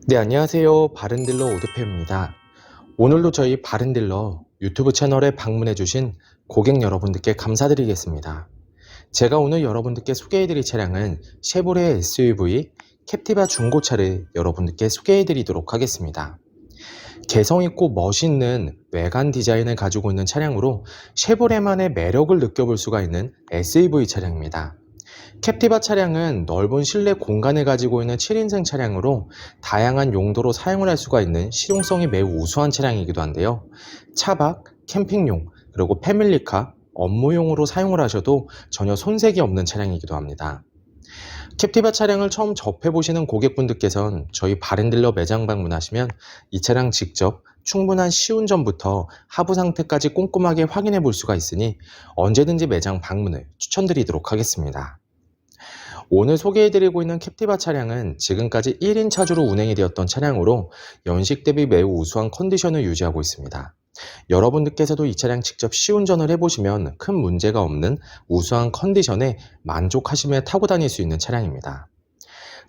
네, 안녕하세요. 바른딜러 오드페입니다. 오늘도 저희 바른딜러 유튜브 채널에 방문해주신 고객 여러분들께 감사드리겠습니다. 제가 오늘 여러분들께 소개해드릴 차량은 쉐보레 SUV 캡티바 중고차를 여러분들께 소개해드리도록 하겠습니다. 개성있고 멋있는 외관 디자인을 가지고 있는 차량으로 쉐보레만의 매력을 느껴볼 수가 있는 SUV 차량입니다. 캡티바 차량은 넓은 실내 공간을 가지고 있는 7인승 차량으로 다양한 용도로 사용을 할 수가 있는 실용성이 매우 우수한 차량이기도 한데요. 차박, 캠핑용, 그리고 패밀리카, 업무용으로 사용을 하셔도 전혀 손색이 없는 차량이기도 합니다. 캡티바 차량을 처음 접해보시는 고객분들께서는 저희 바른딜러 매장 방문하시면 이 차량 직접 충분한 시운전부터 하부 상태까지 꼼꼼하게 확인해 볼 수가 있으니 언제든지 매장 방문을 추천드리도록 하겠습니다. 오늘 소개해드리고 있는 캡티바 차량은 지금까지 1인 차주로 운행이 되었던 차량으로 연식 대비 매우 우수한 컨디션을 유지하고 있습니다. 여러분들께서도 이 차량 직접 시운전을 해보시면 큰 문제가 없는 우수한 컨디션에 만족하시며 타고 다닐 수 있는 차량입니다.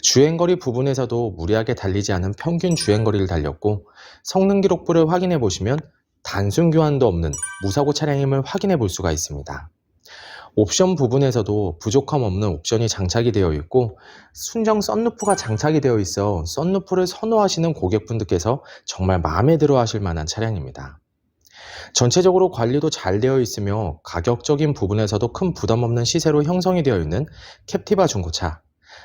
주행거리 부분에서도 무리하게 달리지 않은 평균 주행거리를 달렸고 성능 기록부를 확인해 보시면 단순 교환도 없는 무사고 차량임을 확인해 볼 수가 있습니다. 옵션 부분에서도 부족함 없는 옵션이 장착이 되어 있고 순정 썬루프가 장착이 되어 있어 썬루프를 선호하시는 고객분들께서 정말 마음에 들어 하실 만한 차량입니다. 전체적으로 관리도 잘 되어 있으며 가격적인 부분에서도 큰 부담 없는 시세로 형성이 되어 있는 캡티바 중고차.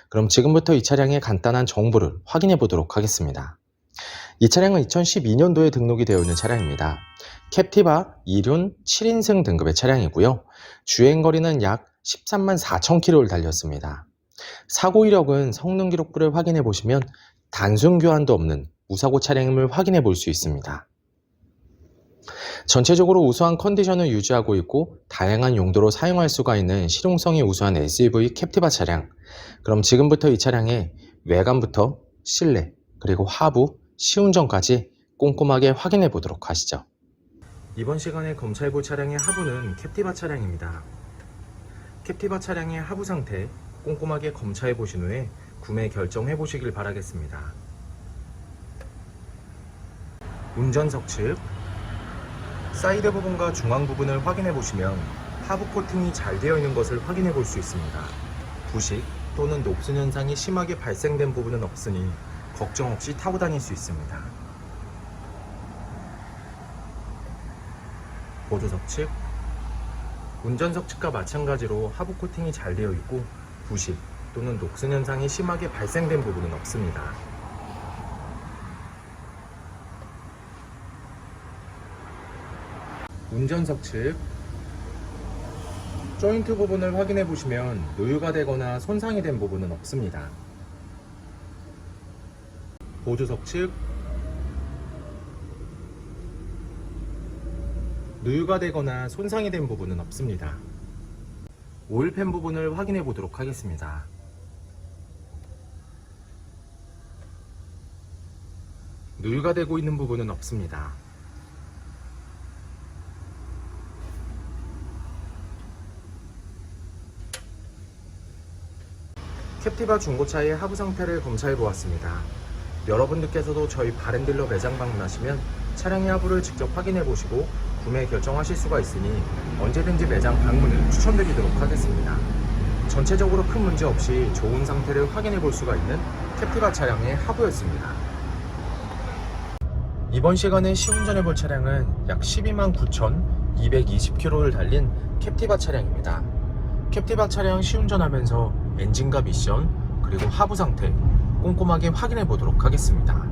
그럼 지금부터 이 차량의 간단한 정보를 확인해 보도록 하겠습니다. 이 차량은 2012년도에 등록이 되어 있는 차량입니다. 캡티바 2륜 7인승 등급의 차량이고요. 주행거리는 약 13만 4천 km를 달렸습니다. 사고 이력은 성능 기록부를 확인해 보시면 단순 교환도 없는 무사고 차량임을 확인해 볼 수 있습니다. 전체적으로 우수한 컨디션을 유지하고 있고 다양한 용도로 사용할 수가 있는 실용성이 우수한 SUV 캡티바 차량. 그럼 지금부터 이 차량의 외관부터 실내 그리고 하부, 시운전까지 꼼꼼하게 확인해 보도록 하시죠. 이번 시간에 검찰볼 차량의 하부는 캡티바 차량입니다. 캡티바 차량의 하부 상태 꼼꼼하게 검사해 보신 후에 구매 결정해 보시길 바라겠습니다. 운전석 측 사이드 부분과 중앙 부분을 확인해 보시면 하부 코팅이 잘 되어 있는 것을 확인해 볼 수 있습니다. 부식 또는 녹슨 현상이 심하게 발생된 부분은 없으니 걱정 없이 타고 다닐 수 있습니다. 보조석 측 운전석 측과 마찬가지로 하부 코팅이 잘 되어 있고 부식 또는 녹슨 현상이 심하게 발생된 부분은 없습니다. 운전석 측 조인트 부분을 확인해 보시면 노유가 되거나 손상이 된 부분은 없습니다. 보조석 측 누유가 되거나 손상이 된 부분은 없습니다. 오일팬 부분을 확인해 보도록 하겠습니다. 누유가 되고 있는 부분은 없습니다. 캡티바 중고차의 하부 상태를 검사해 보았습니다. 여러분들께서도 저희 바른딜러 매장 방문하시면 차량의 하부를 직접 확인해 보시고 구매 결정하실 수가 있으니 언제든지 매장 방문을 추천드리도록 하겠습니다. 전체적으로 큰 문제 없이 좋은 상태를 확인해 볼 수가 있는 캡티바 차량의 하부였습니다. 이번 시간에 시운전해 볼 차량은 약 12만 9,220km를 달린 캡티바 차량입니다. 캡티바 차량 시운전하면서 엔진과 미션 그리고 하부 상태 꼼꼼하게 확인해 보도록 하겠습니다.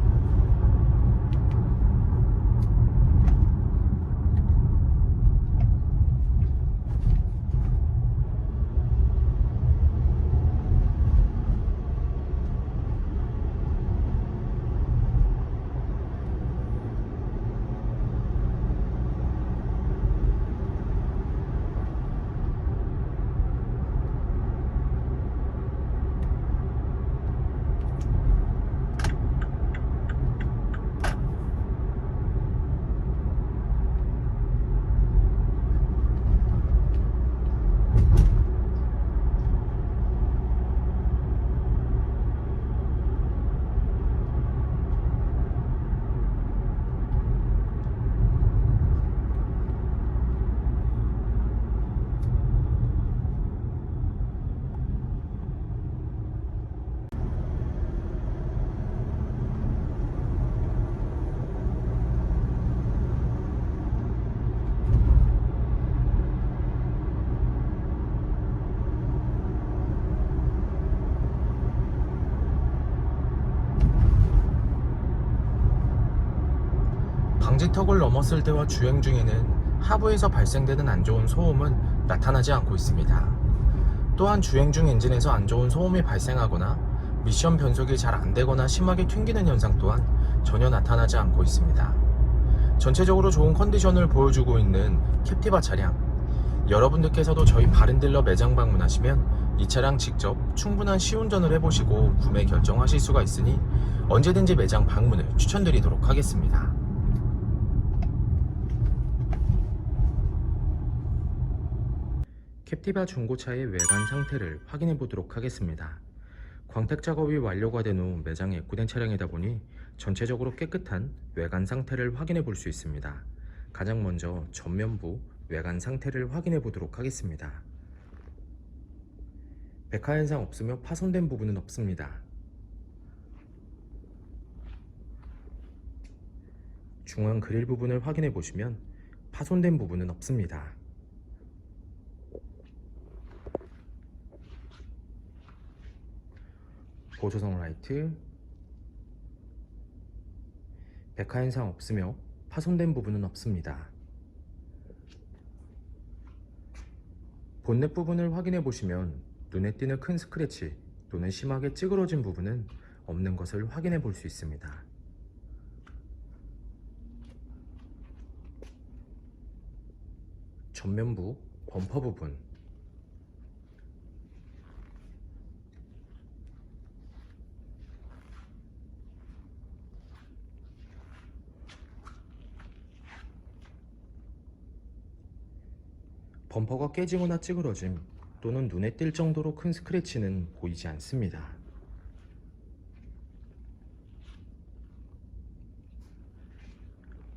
방지턱을 넘었을 때와 주행 중에는 하부에서 발생되는 안 좋은 소음은 나타나지 않고 있습니다. 또한 주행 중 엔진에서 안 좋은 소음이 발생하거나 미션 변속이 잘 안되거나 심하게 튕기는 현상 또한 전혀 나타나지 않고 있습니다. 전체적으로 좋은 컨디션을 보여주고 있는 캡티바 차량, 여러분들께서도 저희 바른딜러 매장 방문하시면 이 차량 직접 충분한 시운전을 해보시고 구매 결정하실 수가 있으니 언제든지 매장 방문을 추천드리도록 하겠습니다. 캡티바 중고차의 외관 상태를 확인해 보도록 하겠습니다. 광택 작업이 완료가 된 후 매장에 입고된 차량이다 보니 전체적으로 깨끗한 외관 상태를 확인해 볼 수 있습니다. 가장 먼저 전면부 외관 상태를 확인해 보도록 하겠습니다. 백화 현상 없으며 파손된 부분은 없습니다. 중앙 그릴 부분을 확인해 보시면 파손된 부분은 없습니다. 보조석 라이트, 백화 현상 없으며 파손된 부분은 없습니다. 본넷 부분을 확인해 보시면 눈에 띄는 큰 스크래치 또는 심하게 찌그러진 부분은 없는 것을 확인해 볼 수 있습니다. 전면부 범퍼 부분, 범퍼가 깨지거나 찌그러짐 또는 눈에 띌 정도로 큰 스크래치는 보이지 않습니다.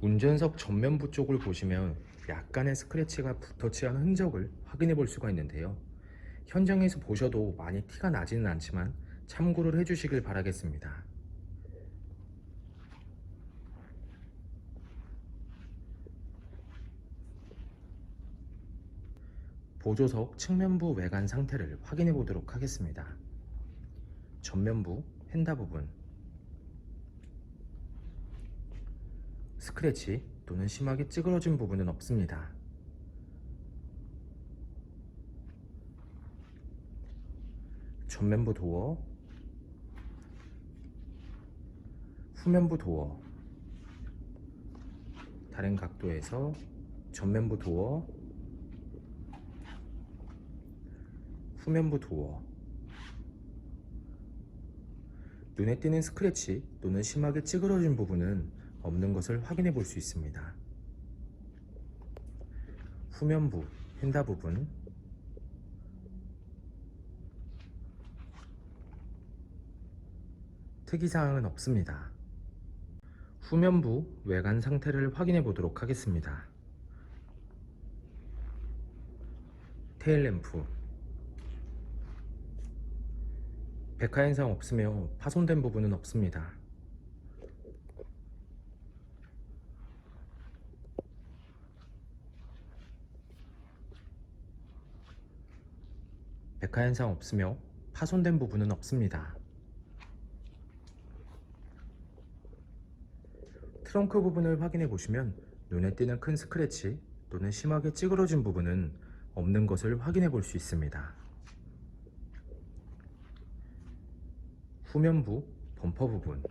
운전석 전면부 쪽을 보시면 약간의 스크래치가 붓터치한 흔적을 확인해 볼 수가 있는데요. 현장에서 보셔도 많이 티가 나지는 않지만 참고를 해주시길 바라겠습니다. 보조석 측면부 외관 상태를 확인해 보도록 하겠습니다. 전면부 휀다 부분, 스크래치 또는 심하게 찌그러진 부분은 없습니다. 전면부 도어, 후면부 도어, 다른 각도에서 전면부 도어, 후면부 도어, 눈에 띄는 스크래치 또는 심하게 찌그러진 부분은 없는 것을 확인해 볼 수 있습니다. 후면부 휀다 부분, 특이사항은 없습니다. 후면부 외관 상태를 확인해 보도록 하겠습니다. 테일램프, 백화 현상 없으며 파손된 부분은 없습니다. 백화 현상 없으며 파손된 부분은 없습니다. 트렁크 부분을 확인해 보시면 눈에 띄는 큰 스크래치 또는 심하게 찌그러진 부분은 없는 것을 확인해 볼 수 있습니다. 후면부 범퍼 부분,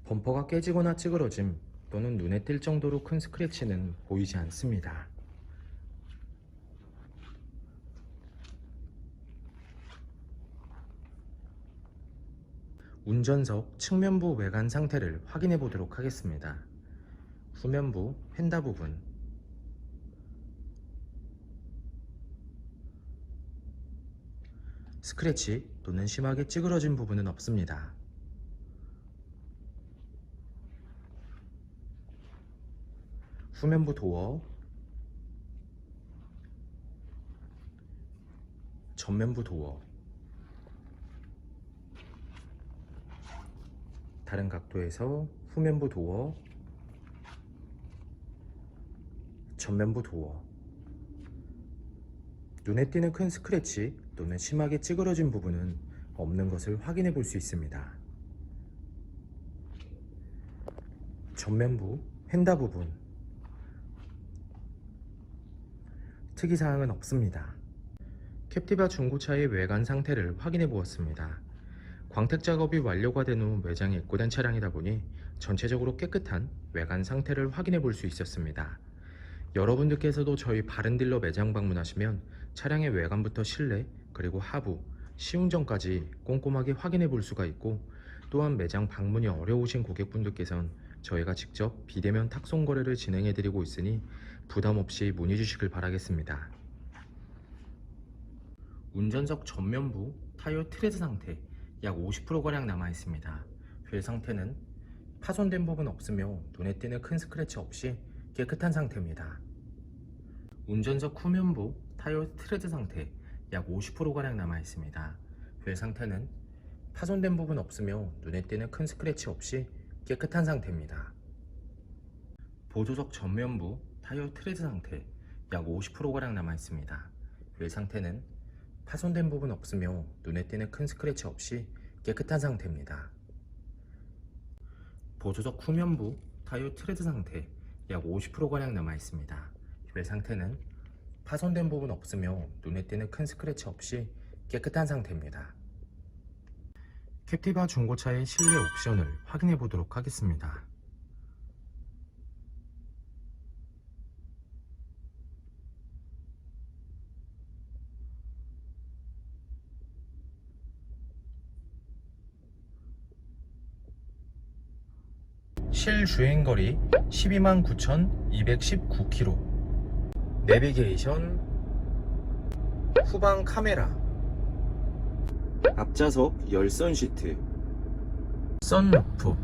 범퍼가 깨지거나 찌그러짐 또는 눈에 띌 정도로 큰 스크래치는 보이지 않습니다. 운전석 측면부 외관 상태를 확인해 보도록 하겠습니다. 후면부 휀다 부분, 스크래치 또는 심하게 찌그러진 부분은 없습니다. 후면부 도어, 전면부 도어, 다른 각도에서 후면부 도어, 전면부 도어, 눈에 띄는 큰 스크래치 또는 심하게 찌그러진 부분은 없는 것을 확인해 볼 수 있습니다. 전면부 휀다 부분, 특이사항은 없습니다. 캡티바 중고차의 외관 상태를 확인해 보았습니다. 광택 작업이 완료가 된 후 매장에 입고된 차량이다 보니 전체적으로 깨끗한 외관 상태를 확인해 볼 수 있었습니다. 여러분들께서도 저희 바른딜러 매장 방문하시면 차량의 외관부터 실내 그리고 하부, 시운전까지 꼼꼼하게 확인해 볼 수가 있고, 또한 매장 방문이 어려우신 고객분들께선 저희가 직접 비대면 탁송 거래를 진행해 드리고 있으니 부담 없이 문의 주시길 바라겠습니다. 운전석 전면부 타이어 트레드 상태 약 50%가량 남아 있습니다. 휠 상태는 파손된 부분 없으며 눈에 띄는 큰 스크래치 없이 깨끗한 상태입니다. 운전석 후면부 타이어 트레드 상태 약 50%가량 남아 있습니다. 휠 상태는 파손된 부분 없으며 눈에 띄는 큰 스크래치 없이 깨끗한 상태입니다. 보조석 전면부 타이어 트레드 상태 약 50%가량 남아 있습니다. 휠 상태는 파손된 부분 없으며 눈에 띄는 큰 스크래치 없이 깨끗한 상태입니다. 보조석 후면부 타이어 트레드 상태 약 50%가량 남아 있습니다. 휠 상태는 파손된 부분 없으며 눈에 띄는 큰 스크래치 없이 깨끗한 상태입니다. 캡티바 중고차의 실내 옵션을 확인해 보도록 하겠습니다. 실주행거리 129,219km, 내비게이션, 후방 카메라, 앞좌석 열선 시트, 선루프,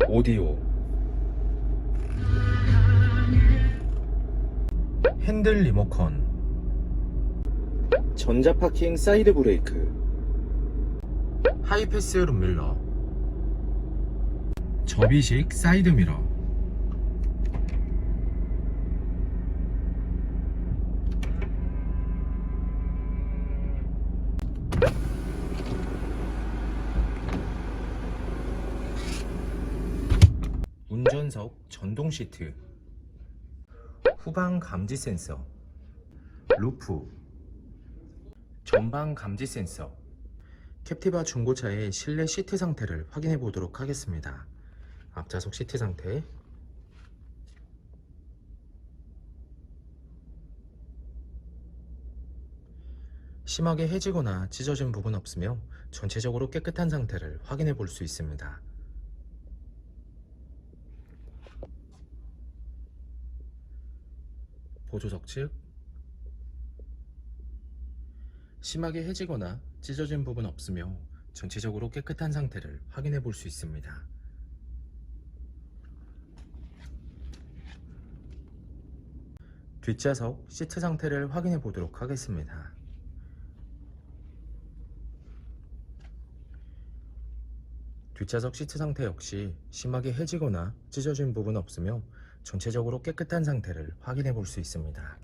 오디오, 핸들 리모컨, 전자파킹 사이드 브레이크, 하이패스 룸밀러, 접이식 사이드 미러, 운전석 전동 시트, 후방 감지 센서, 루프, 전방 감지 센서. 캡티바 중고차의 실내 시트 상태를 확인해 보도록 하겠습니다. 앞좌석 시트 상태, 심하게 해지거나 찢어진 부분 없으며 전체적으로 깨끗한 상태를 확인해 볼 수 있습니다. 보조석 측, 심하게 해지거나 찢어진 부분 없으며 전체적으로 깨끗한 상태를 확인해 볼 수 있습니다. 뒷좌석 시트 상태를 확인해 보도록 하겠습니다. 뒷좌석 시트 상태 역시 심하게 해지거나 찢어진 부분 없으며 전체적으로 깨끗한 상태를 확인해 볼 수 있습니다.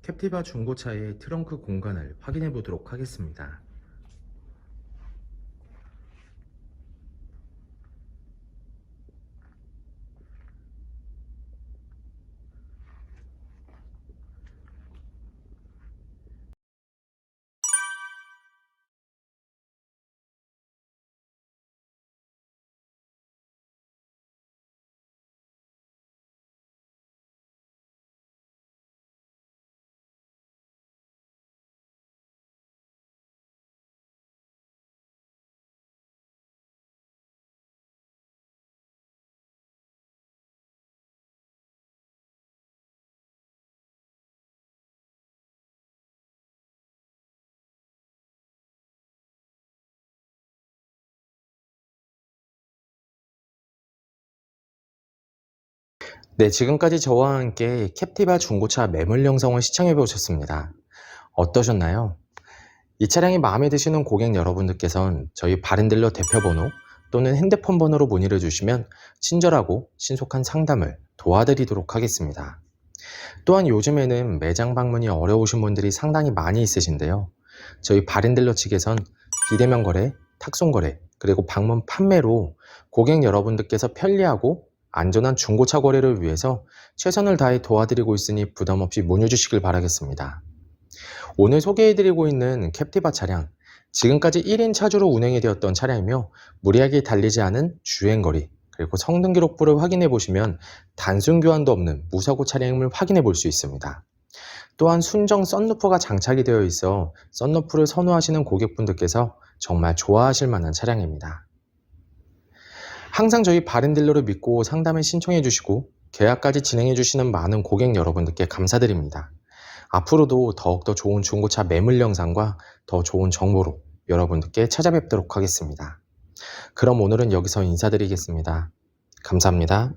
캡티바 중고차의 트렁크 공간을 확인해 보도록 하겠습니다. 네, 지금까지 저와 함께 캡티바 중고차 매물 영상을 시청해 보셨습니다. 어떠셨나요? 이 차량이 마음에 드시는 고객 여러분들께선 저희 바른딜러 대표번호 또는 핸드폰 번호로 문의를 주시면 친절하고 신속한 상담을 도와드리도록 하겠습니다. 또한 요즘에는 매장 방문이 어려우신 분들이 상당히 많이 있으신데요. 저희 바른딜러 측에선 비대면 거래, 탁송 거래, 그리고 방문 판매로 고객 여러분들께서 편리하고 안전한 중고차 거래를 위해서 최선을 다해 도와드리고 있으니 부담 없이 문의 주시길 바라겠습니다. 오늘 소개해드리고 있는 캡티바 차량, 지금까지 1인 차주로 운행이 되었던 차량이며 무리하게 달리지 않은 주행거리, 그리고 성능 기록부를 확인해 보시면 단순 교환도 없는 무사고 차량임을 확인해 볼 수 있습니다. 또한 순정 썬루프가 장착이 되어 있어 썬루프를 선호하시는 고객분들께서 정말 좋아하실 만한 차량입니다. 항상 저희 바른딜러를 믿고 상담을 신청해 주시고 계약까지 진행해 주시는 많은 고객 여러분들께 감사드립니다. 앞으로도 더욱더 좋은 중고차 매물 영상과 더 좋은 정보로 여러분들께 찾아뵙도록 하겠습니다. 그럼 오늘은 여기서 인사드리겠습니다. 감사합니다.